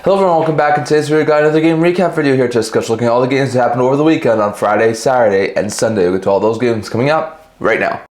Hello everyone, welcome back. In today's video, we got another game recap video here to discuss looking at all the games that happened over the weekend on Friday, Saturday, and Sunday. We'll get to all those games coming up right now.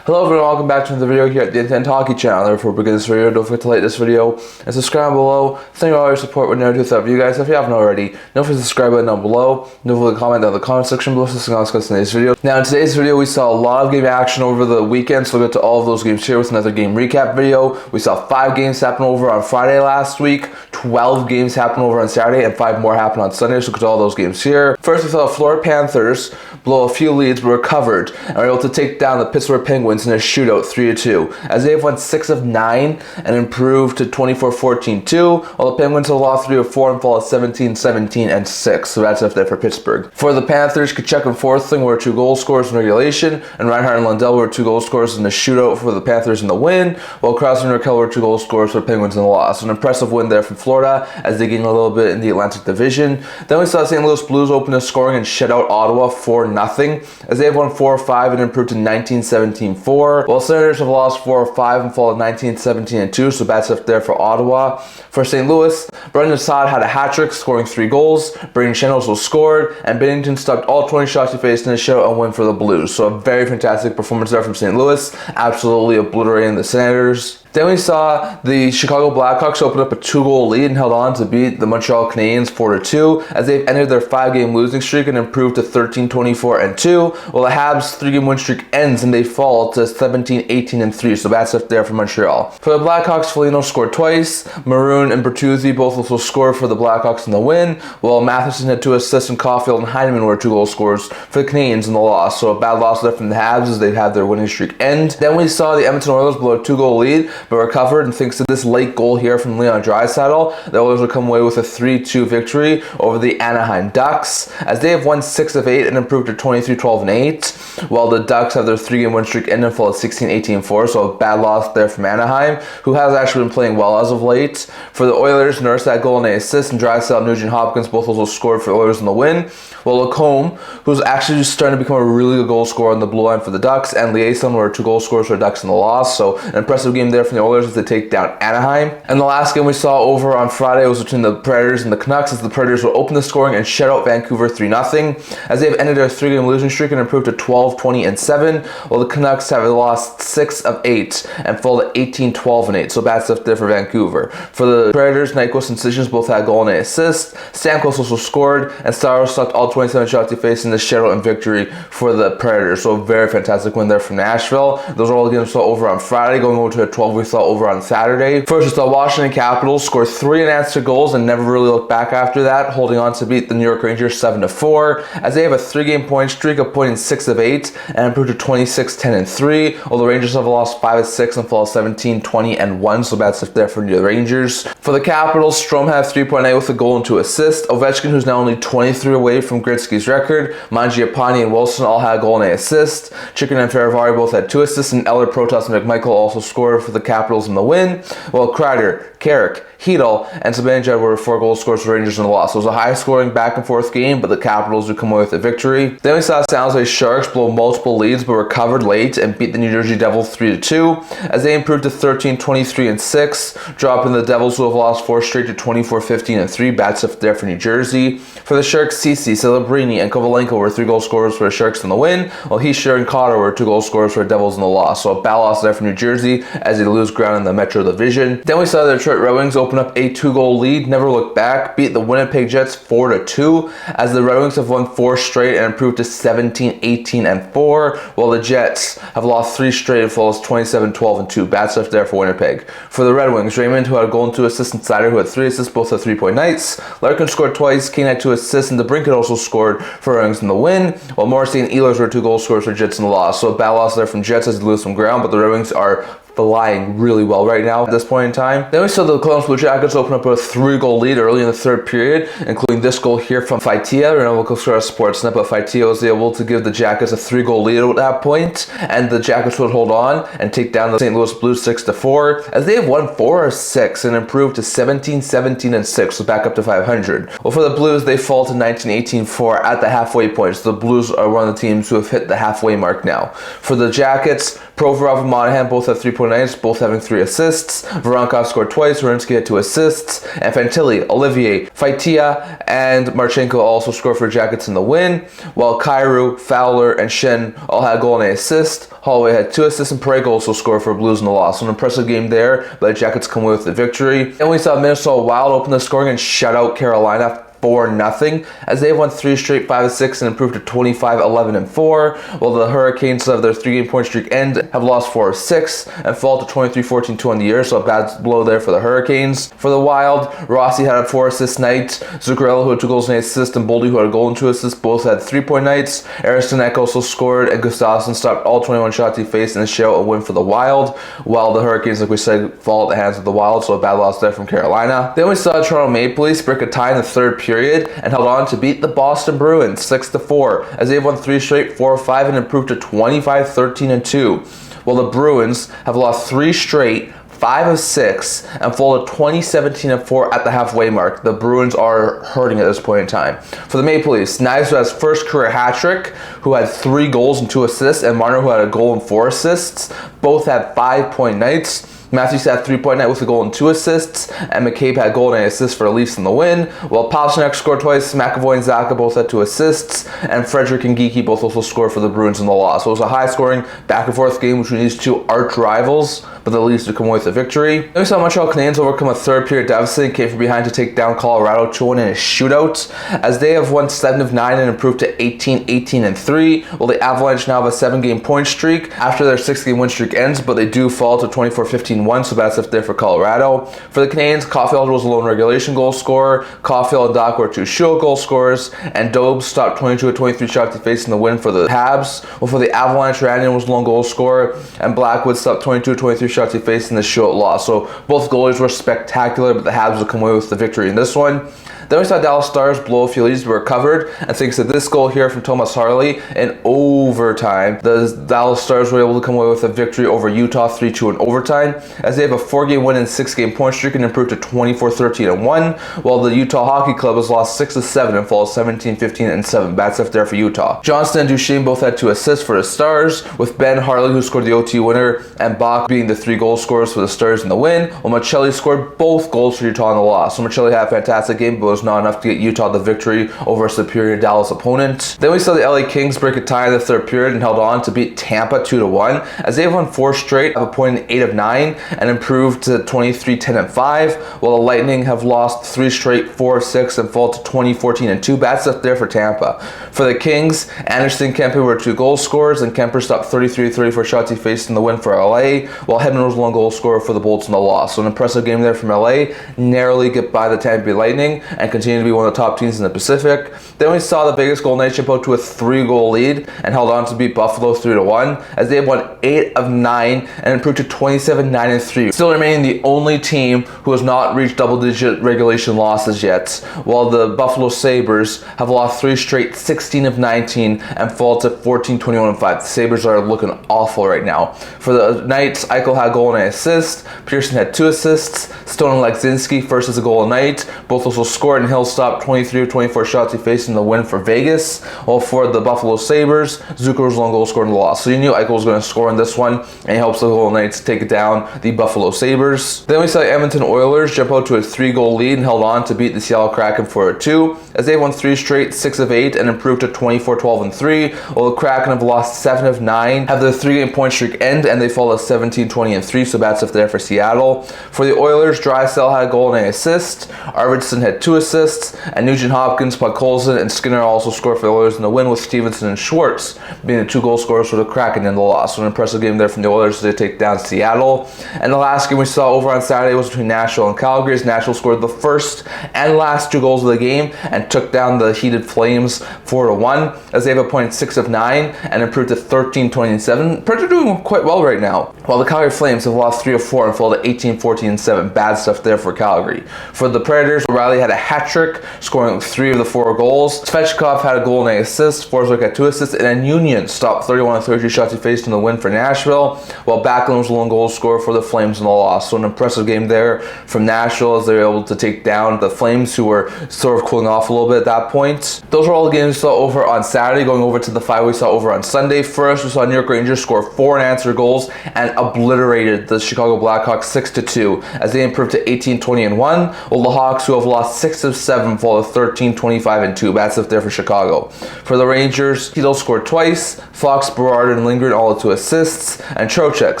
Hello everyone, welcome back to another video here at the Intent Hockey channel. Therefore, begin this video, don't forget to like this video and subscribe below. Thank you for all your support. We're never too tough for you guys. If you haven't already, don't forget to subscribe button down below. Don't forget to comment down in the comment section below. So I'll discuss in today's video. Now, in today's video, we saw a lot of game action over the weekend, so we'll get to all of those games here with another game recap video. We saw 5 games happen over on Friday last week, 12 games happen over on Saturday, and 5 more happen on Sunday. So we'll get to all those games here. First, we saw the Florida Panthers blow a few leads, but recovered and were able to take down the Pittsburgh Penguins in a shootout 3-2, as they've won 6 of 9 and improved to 24-14-2, while the Penguins have lost 3 of 4 and fall at 17-17-6. So that's up there for Pittsburgh. For the Panthers, Kachuk and Forthling were 2 goal scorers in regulation, and Reinhart and Lundell were 2 goal scorers in the shootout for the Panthers in the win, while Krause and Raquel were 2 goal scorers for the Penguins in the loss. An impressive win there from Florida as they gained a little bit in the Atlantic Division. Then we saw St. Louis Blues open the scoring and shut out Ottawa 4-0, as they have won 4 of 5 and improved to 19-17-4, while Senators have lost 4 of 5 and fall at 19-17-2, so that's up there for Ottawa. For St. Louis, Brendan Saad had a hat-trick, scoring 3 goals. Braden Shen also scored, and Binnington stopped all 20 shots he faced in the show and win for the Blues. So a very fantastic performance there from St. Louis, absolutely obliterating the Senators. Then we saw the Chicago Blackhawks open up a 2-goal lead and held on to beat the Montreal Canadiens 4-2, as they've ended their 5-game losing streak and improved to 13-24-2, while the Habs' 3-game win streak ends and they fall to 17-18-3, so that's up there for Montreal. For the Blackhawks, Foligno scored twice, Maroon and Bertuzzi both also scored for the Blackhawks in the win, while Matheson had 2 assists and Caulfield and Heineman were 2 goal scorers for the Canadiens in the loss, so a bad loss there from the Habs as they had their winning streak end. Then we saw the Edmonton Oilers blow a 2-goal lead, but recovered, and thanks to this late goal here from Leon Draisaitl, the Oilers will come away with a 3-2 victory over the Anaheim Ducks, as they have won 6 of 8 and improved to 23-12-8, while the Ducks have their 3-game win streak end and fall at 16-18-4, so a bad loss there from Anaheim, who has actually been playing well as of late. For the Oilers, Nurse had goal and an assist, and Draisaitl and Nugent Hopkins both also scored for the Oilers in the win, while Lacombe, who's actually just starting to become a really good goal scorer on the blue line for the Ducks, and Liaison were 2 goal scorers for the Ducks in the loss, so an impressive game there from the Oilers as they take down Anaheim. And the last game we saw over on Friday was between the Predators and the Canucks, as the Predators will open the scoring and shut out Vancouver 3-0, as they've ended their 3-game losing streak and improved to 12-20-7, while the Canucks have lost 6 of 8 and fall to 18-12-8, so bad stuff there for Vancouver. For the Predators, Nyquist and Sessions both had a goal and an assist. Stamkos also scored, and Staros stopped all 27 shots he faced in the shutout and victory for the Predators, so a very fantastic win there from Nashville. Those are all the games we saw over on Friday. Going over to the 12 we saw over on Saturday. First, the Washington Capitals scored 3 unanswered goals and never really looked back after that, holding on to beat the New York Rangers 7-4, as they have a 3-game point streak of pointing 6 of 8 and improved to 26-10-3, while the Rangers have lost 5 of 6 and fall 17-20-1, so that's up there for the Rangers. For the Capitals, Strome had 3.8 with a goal and 2 assists. Ovechkin, who's now only 23 away from Gretzky's record, Mangiapane and Wilson all had a goal and an assist. Chicken and Ferravari both had 2 assists, and Eller, Protas, and McMichael also scored for the Capitals in the win, while Kreider, Carrick, Hedel, and Zibanejad were 4 goal scorers for Rangers in the loss. So it was a high-scoring back-and-forth game, but the Capitals would come away with a victory. Then we saw San Jose Sharks blow multiple leads, but recovered late and beat the New Jersey Devils 3-2, as they improved to 13-23-6, dropping the Devils, who have lost 4 straight, to 24-15-3. Bad stuff there for New Jersey. For the Sharks, Ceci, Celebrini, and Kovalenko were 3 goal scorers for the Sharks in the win, while Hischier and Cotter were 2 goal scorers for the Devils in the loss. So a bad loss there for New Jersey as they lose ground in the Metro Division. Then we saw the Detroit Red Wings open up a 2-goal lead, never looked back, beat the Winnipeg Jets 4-2, as the Red Wings have won 4 straight and improved to 17-18-4, while the Jets have lost 3 straight and falls 27-12-2. Bad stuff there for Winnipeg. For the Red Wings, Raymond, who had a goal and 2 assists, and Slider, who had 3 assists, both had 3-point nights. Larkin scored twice, Kane had 2 assists, and DeBrincat also scored for Red Wings in the win, while Morrissey and Ehlers were 2 goal scorers for Jets in the loss. So a bad loss there from Jets as they lose some ground, but the Red Wings are flying really well right now at this point in time. Then we saw the Columbus Blue Jackets open up a 3-goal lead early in the third period, including this goal here from Faitia. We're going to look at Sportsnet, but Faitia was able to give the Jackets a 3-goal lead at that point, and the Jackets would hold on and take down the St. Louis Blues 6-4, as they have won 4 of 6 and improved to 17, 17, and 6, so back up to 500. Well, for the Blues, they fall to 19, 18, 4 at the halfway point, so the Blues are one of the teams who have hit the halfway mark now. For the Jackets, Provorov and Monahan both have 3-point nights, both having 3 assists. Voronkov scored twice, Werenski had 2 assists, and Fantilli, Olivier, Faitia, and Marchenko also scored for Jackets in the win, while Kyrou, Fowler, and Shen all had a goal and an assist. Holloway had 2 assists, and Pareko also scored for Blues in the loss. So an impressive game there, but the Jackets come away with the victory. And we saw Minnesota Wild open the scoring and shut out Carolina 4-0, as they won 3 straight 5 of 6 and improved to 25, 11, and 4, while the Hurricanes of their 3-game point streak end have lost 4 of 6 and fall to 23, 14, 2 on the year, so a bad blow there for the Hurricanes. For the Wild, Rossi had a 4-assist night, Zuccarello, who had 2 goals and an assist, and Boldy, who had a goal and 2 assists, both had 3-point nights. Eriksson also scored, and Gustafsson stopped all 21 shots he faced in a shutout, a win for the Wild, while the Hurricanes, like we said, fall at the hands of the Wild, so a bad loss there from Carolina. Then we saw Toronto Maple Leafs break a tie in the third period and held on to beat the Boston Bruins 6-4, as they've won 3 straight 4 of 5 and improved to 25, 13, and 2, while the Bruins have lost 3 straight 5 of 6 and fall to 20, 17, and 4 at the halfway mark. The Bruins are hurting at this point in time. For the Maple Leafs, Knives, who has first career hat trick, who had 3 goals and 2 assists, and Marner, who had a goal and 4 assists, both had 5-point nights. Matthews had 3-point night with a goal and 2 assists, and McCabe had a goal and an assist for the Leafs in the win, while Pasternak scored twice, McAvoy and Zaka both had 2 assists, and Frederick and Geeky both also scored for the Bruins in the loss. So it was a high-scoring, back-and-forth game between these two arch-rivals, but the Leafs would come away with a victory. Then we saw Montreal Canadiens overcome a third-period deficit and came from behind to take down Colorado 2-1 in a shootout, as they have won 7 of 9 and improved to 18, 18, and 3, while the Avalanche now have a 7-game point streak after their 6-game win streak ends, but they do fall to 24, 15, 1, so that's up there for Colorado. For the Canadiens, Caulfield was a lone regulation goal scorer, Caulfield and Doc were 2 shootout goal scorers, and Dobes stopped 22 of 23 shots he faced in the win for the Habs. Well, for the Avalanche, Randian was a lone goal scorer, and Blackwood stopped 22 of 23 shots he faced in the shootout loss. So both goalies were spectacular, but the Habs would come away with the victory in this one. Then we saw Dallas Stars blow a few leads, but recovered, and thanks to this goal here from Thomas Harley in overtime, the Dallas Stars were able to come away with a victory over Utah 3-2 in overtime, as they have a 4-game win and 6-game point streak and improved to 24, 13, and 1, while the Utah Hockey Club has lost 6 of 7 and falls 17, 15, and 7. Bad stuff there for Utah. Johnston and Duchesne both had 2 assists for the Stars, with Ben Harley, who scored the OT winner, and Bach being the 3 goal scorers for the Stars in the win, while Machelli scored both goals for Utah in the loss. So Machelli had a fantastic game, but was not enough to get Utah the victory over a superior Dallas opponent. Then we saw the LA Kings break a tie in the third period and held on to beat Tampa 2-1, as they have won 4 straight, have a point in 8 of 9, and improved to 23, 10, and 5, while the Lightning have lost 3 straight 4 of 6 and fall to 20, 14, and 2. Bad stuff there for Tampa. For the Kings, Anderson and Kemper were 2 goal scorers, and Kemper stopped 33 34 shots he faced in the win for LA, while Hedman was 1 goal scorer for the Bolts in the loss. So an impressive game there from LA, narrowly get by the Tampa Bay Lightning and continue to be one of the top teams in the Pacific. Then we saw the Vegas Golden Knights jump out to a 3-goal lead and held on to beat Buffalo 3-1, as they have won 8 of 9 and improved to 27, 9, and 3. Still remaining the only team who has not reached double-digit regulation losses yet, while the Buffalo Sabres have lost 3 straight 16 of 19 and fall to 14, 21, and 5. The Sabres are looking awful right now. For the Knights, Eichel had a goal and an assist, Pearson had 2 assists, Stone and Legzinski first as a goal a night, both also scored, and Hill stopped 23 of 24 shots he faced in the win for Vegas, while for the Buffalo Sabres, Zucker was 1 goal scored in the loss. So you knew Eichel was going to score in this one, and he helps the Golden Knights take down the Buffalo Sabres. Then we saw Edmonton Oilers jump out to a 3-goal lead and held on to beat the Seattle Kraken 4-2, as they won 3 straight 6 of 8 and improved to 24, 12, and 3, while the Kraken have lost 7 of 9, have their 3-game point streak end, and they fall to 17, 20, and 3, so bad stuff there for Seattle. For the Oilers, Drysdale had a goal and an assist, Arvidsson had 2 assists, assists, and Nugent Hopkins, Podkolzin, and Skinner also scored for the Oilers in the win, with Stevenson and Schwartz being the 2 goal scorers for the Kraken in the loss. So an impressive game there from the Oilers to take down Seattle. And the last game we saw over on Saturday was between Nashville and Calgary, as Nashville scored the first and last 2 goals of the game and took down the heated Flames 4-1, as they have a point 6 of 9 and improved to 13-27. Predators are doing quite well right now, while the Calgary Flames have lost 3 of 4 and fell to 18-14-7. Bad stuff there for Calgary. For the Predators, O'Reilly had a hat trick, scoring 3 of the 4 goals. Svechnikov had a goal and an assist. Forsberg had 2 assists, and then Union stopped 31 of 33 shots he faced in the win for Nashville, while Backlund was the lone goal scorer for the Flames in the loss. So an impressive game there from Nashville, as they were able to take down the Flames, who were sort of cooling off a little bit at that point. Those were all the games we saw over on Saturday. Going over to the 5 we saw over on Sunday. First, we saw New York Rangers score 4 unanswered goals and obliterated the Chicago Blackhawks 6-2, as they improved to 18-20-1, while the Hawks, who have lost 6 of 7, fall to 13-25-2. Bad stuff there for Chicago. For the Rangers, Tito scored twice, Fox, Berard, and Lindgren all had 2 assists, and Trocheck,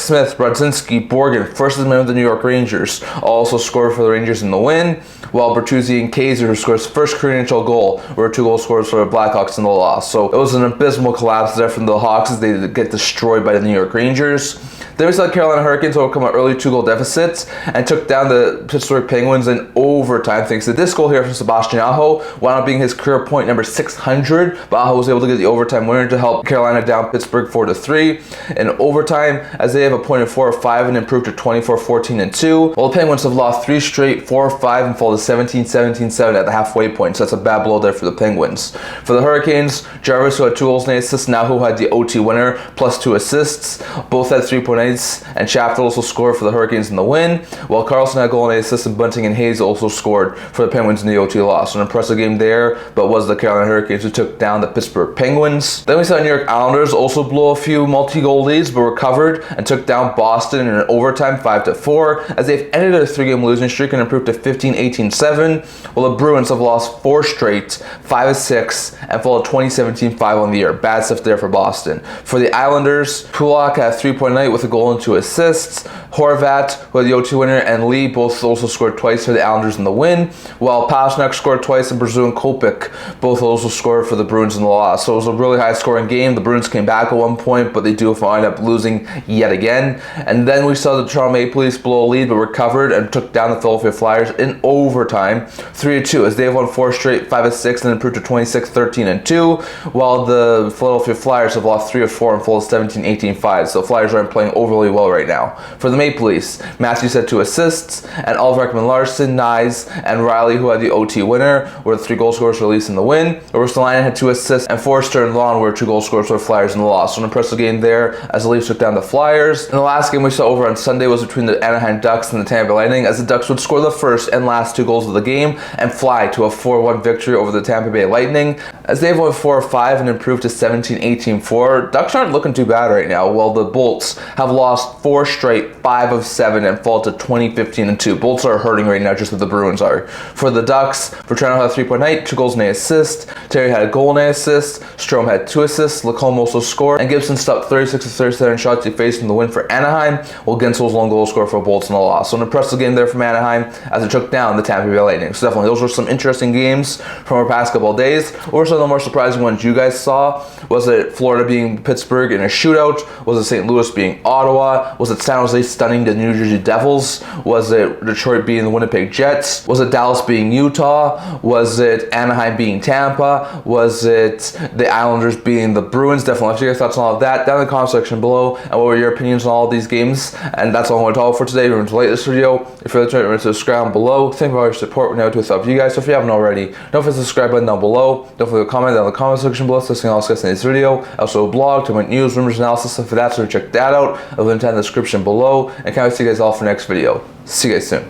Smith, Brodzinski, Borgen, first as man of the New York Rangers, also scored for the Rangers in the win, while Bertuzzi and Kaiser, who scored his first career NHL goal, were 2 goal scorers for the Blackhawks in the loss. So it was an abysmal collapse there from the Hawks, as they get destroyed by the New York Rangers. Then we saw the Carolina Hurricanes overcome an early 2-goal deficit and took down the Pittsburgh Penguins in overtime, thanks to this goal here from Sebastian Aho, wound up being his career point number 600, but Aho was able to get the overtime winner to help Carolina down Pittsburgh 4-3 in overtime, as they have a point of 4 of 5 and improved to 24-14-2, while the Penguins have lost 3 straight 4 of 5 and fall to 17-17-7 at the halfway point. So that's a bad blow there for the Penguins. For the Hurricanes, Jarvis, who had 2 goals and 8 assists, now who had the OT winner plus 2 assists, both had 3.8, and Shafter also scored for the Hurricanes in the win, while Carlson had a goal and 8 assists, and Bunting and Hayes also scored for the Penguins in the OT loss. So an impressive game there, but was the Carolina Hurricanes who took down the Pittsburgh Penguins. Then we saw New York Islanders also blow a few multi-goal leads, but recovered and took down Boston in an overtime 5-4, as they've ended a 3-game losing streak and improved to 15-18-7, while the Bruins have lost 4 straight, 5 of 6, and fall to 20-17-5 on the year. Bad stuff there for Boston. For the Islanders, Pulak had 3.8 with a goal and 2 assists. Horvat, who had the OT winner, and Lee both also scored twice for the Islanders in the win, while Pasternak scored twice, and Brazeau and Kopech both also scored for the Bruins in the loss. So it was a really high-scoring game. The Bruins came back at one point, but they do wind up losing yet again. And then we saw the Toronto Maple Leafs blow a lead, but recovered and took down the Philadelphia Flyers in overtime 3-2, as they have won 4 straight, 5 of 6, and improved to 26-13-2, while the Philadelphia Flyers have lost 3 of 4 and fall to 17-18-5. So Flyers aren't playing overly well right now. For the Maple Leafs, Matthews had 2 assists, and Oliver Ekman-Larsson, Nyes, and Riley, who had the OT winner, were the 3 goal scorers for the Leafs in the win. Ristolainen had 2 assists, and Forster and Lawn were 2 goal scorers for the Flyers in the loss. So an impressive game there, as the Leafs took down the Flyers. And the last game we saw over on Sunday was between the Anaheim Ducks and the Tampa Bay Lightning, as the Ducks would score the first and last 2 goals of the game and fly to a 4-1 victory over the Tampa Bay Lightning, as they've won 4 of 5 and improved to 17-18-4. Ducks aren't looking too bad right now, while the Bolts have lost 4 straight, 5 of 7, and fall to 20-15-2. Bolts are hurting right now, just as the Bruins are. For the Ducks, Bertrand had 3.8, 2 goals and 8 assists. Terry had a goal and 8 assists. Strome had 2 assists. Lacombe also scored, and Gibson stopped 36 of 37 shots he faced in the win for Anaheim, while Gensel was lone goal scorer for Bolts in the loss. So an impressive game there from Anaheim, as it took down the Tampa Bay Lightning. So definitely, those were some interesting games from our past couple of days. Or some of the more surprising ones you guys saw. Was it Florida beating Pittsburgh in a shootout? Was it St. Louis beating Ottawa? Was it San Jose stunning the New Jersey Devils? Was it Detroit beating the Winnipeg Jets? Was it Dallas beating Utah? Was it Anaheim beating Tampa? Was it the Islanders beating the Bruins? Definitely let your guys' thoughts on all of that down in the comment section below, and what were your opinions on all of these games. And that's all I'm going to talk for today. Remember to like this video. If you're trying to subscribe below, thank you for all your support. We're now to up to you guys. So if you haven't already, don't forget to subscribe button down below. Don't forget to comment down in the comment section below. So something else in this video. Also a blog, to my news, rumors, analysis, stuff for that. So check that out. I'll link down in the description below. And can't wait to see you guys all for the next video. See you guys soon.